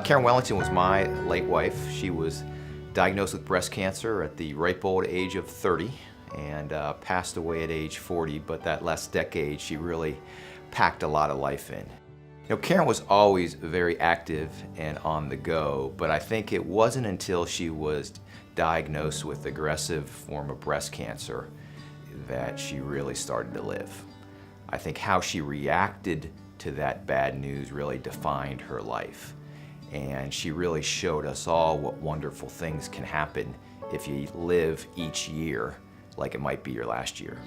Karen Wellington was my late wife. She was diagnosed with breast cancer at the ripe old age of 30 and passed away at age 40, but that last decade she really packed a lot of life in. Karen was always very active and on the go, but I think it wasn't until she was diagnosed with aggressive form of breast cancer that she really started to live. I think how she reacted to that bad news really defined her life. And she really showed us all what wonderful things can happen if you live each year like it might be your last year.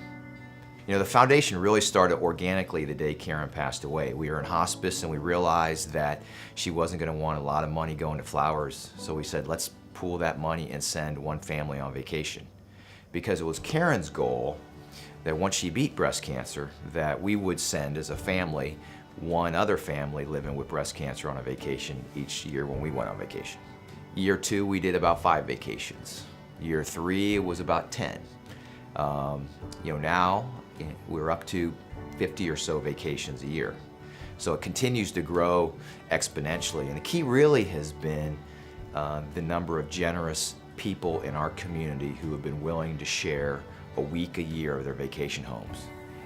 The foundation really started organically the day Karen passed away. We were in hospice and we realized that she wasn't going to want a lot of money going to flowers. So we said, let's pool that money and send one family on vacation. Because it was Karen's goal that once she beat breast cancer, that we would send as a family one other family living with breast cancer on a vacation each year when we went on vacation. Year 2, we did about 5 vacations. Year 3, it was about 10. Now we're up to 50 or so vacations a year. So it continues to grow exponentially. And the key really has been the number of generous people in our community who have been willing to share a week a year of their vacation homes.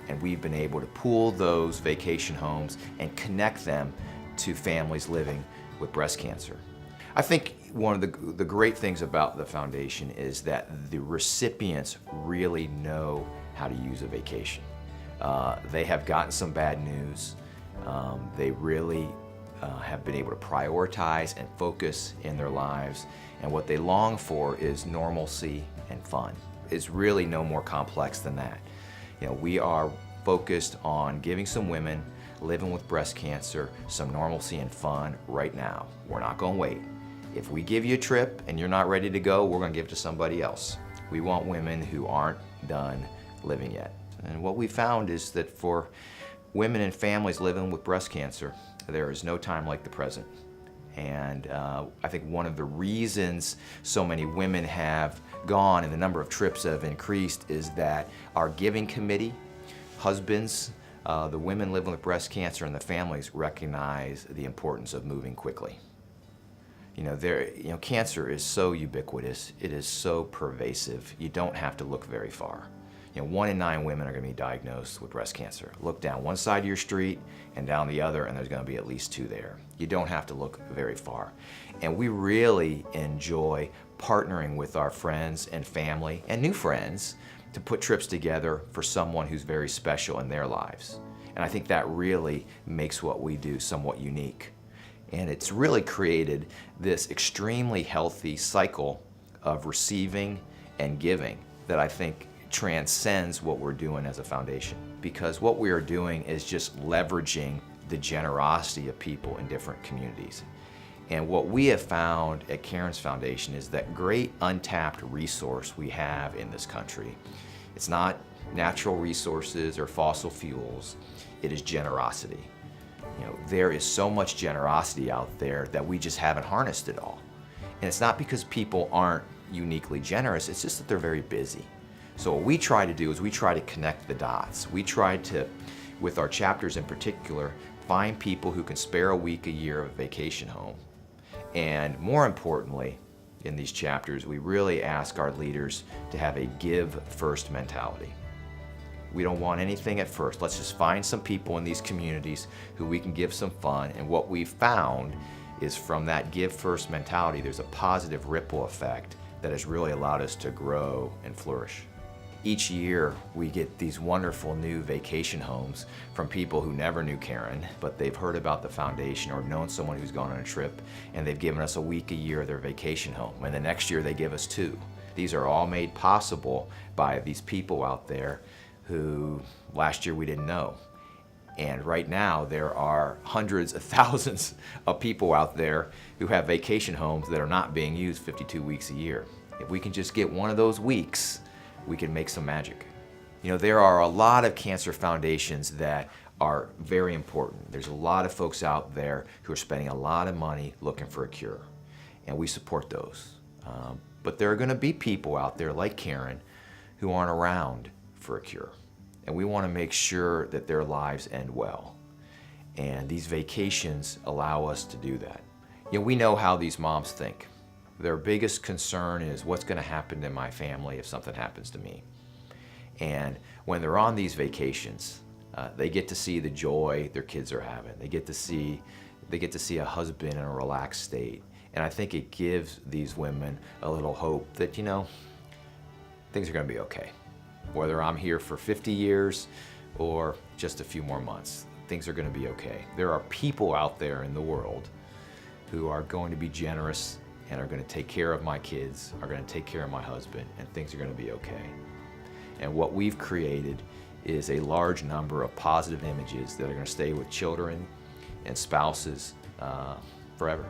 And we've been able to pool those vacation homes and connect them to families living with breast cancer. I think one of the great things about the foundation is that the recipients really know how to use a vacation. They have gotten some bad news. They really have been able to prioritize and focus in their lives, and what they long for is normalcy and fun. It's really no more complex than that. We are focused on giving some women living with breast cancer some normalcy and fun right now. We're not going to wait. If we give you a trip and you're not ready to go, we're going to give it to somebody else. We want women who aren't done living yet. And what we found is that for women and families living with breast cancer, there is no time like the present. And I think one of the reasons so many women have gone and the number of trips have increased is that our giving committee, husbands, the women living with breast cancer and the families recognize the importance of moving quickly. Cancer is so ubiquitous, it is so pervasive, you don't have to look very far. 1 in 9 women are going to be diagnosed with breast cancer. Look down one side of your street and down the other, and there's going to be at least 2 there. You don't have to look very far. And we really enjoy partnering with our friends and family and new friends to put trips together for someone who's very special in their lives. And I think that really makes what we do somewhat unique. And it's really created this extremely healthy cycle of receiving and giving that I think transcends what we're doing as a foundation. Because what we are doing is just leveraging the generosity of people in different communities. And what we have found at Karen's Foundation is that great untapped resource we have in this country. It's not natural resources or fossil fuels, it is generosity. There is so much generosity out there that we just haven't harnessed it all. And it's not because people aren't uniquely generous, it's just that they're very busy. So what we try to do is we try to connect the dots. We try to, with our chapters in particular, find people who can spare a week a year of a vacation home. And more importantly, in these chapters, we really ask our leaders to have a give-first mentality. We don't want anything at first. Let's just find some people in these communities who we can give some fun. And what we've found is from that give-first mentality, there's a positive ripple effect that has really allowed us to grow and flourish. Each year, we get these wonderful new vacation homes from people who never knew Karen, but they've heard about the foundation or known someone who's gone on a trip, and they've given us a week a year of their vacation home, and the next year they give us 2. These are all made possible by these people out there who last year we didn't know. And right now, there are hundreds of thousands of people out there who have vacation homes that are not being used 52 weeks a year. If we can just get one of those weeks, we can make some magic. There are a lot of cancer foundations that are very important. There's a lot of folks out there who are spending a lot of money looking for a cure, and we support those. But there are going to be people out there like Karen who aren't around for a cure, and we want to make sure that their lives end well. And these vacations allow us to do that. We know how these moms think. Their biggest concern is what's going to happen to my family if something happens to me. And when they're on these vacations, they get to see the joy their kids are having. They get to see a husband in a relaxed state. And I think it gives these women a little hope that, things are going to be okay. Whether I'm here for 50 years or just a few more months, things are going to be okay. There are people out there in the world who are going to be generous and are going to take care of my kids, are going to take care of my husband, and things are going to be okay. And what we've created is a large number of positive images that are going to stay with children and spouses forever.